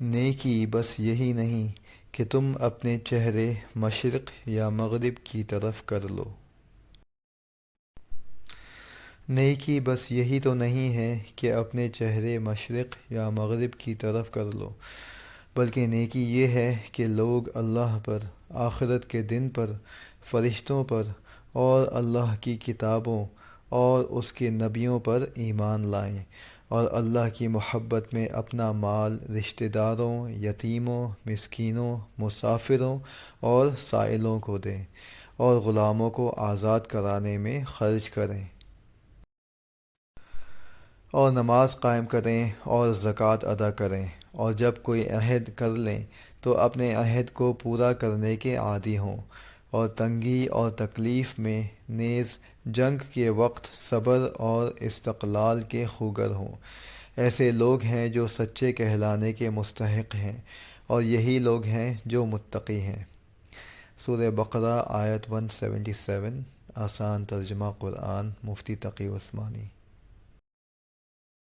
نیکی بس یہی نہیں کہ تم اپنے چہرے مشرق یا مغرب کی طرف کر لو۔ نیکی بس یہی تو نہیں ہے کہ اپنے چہرے مشرق یا مغرب کی طرف کر لو، بلکہ نیکی یہ ہے کہ لوگ اللہ پر، آخرت کے دن پر، فرشتوں پر اور اللہ کی کتابوں اور اس کے نبیوں پر ایمان لائیں، اور اللہ کی محبت میں اپنا مال رشتہ داروں، یتیموں، مسکینوں، مسافروں اور سائلوں کو دیں، اور غلاموں کو آزاد کرانے میں خرچ کریں، اور نماز قائم کریں اور زکوٰۃ ادا کریں، اور جب کوئی عہد کر لیں تو اپنے عہد کو پورا کرنے کے عادی ہوں، اور تنگی اور تکلیف میں نیز جنگ کے وقت صبر اور استقلال کے خوگر ہوں۔ ایسے لوگ ہیں جو سچے کہلانے کے مستحق ہیں، اور یہی لوگ ہیں جو متقی ہیں۔ سورہ بقرہ آیت 177، آسان ترجمہ قرآن، مفتی تقی عثمانی۔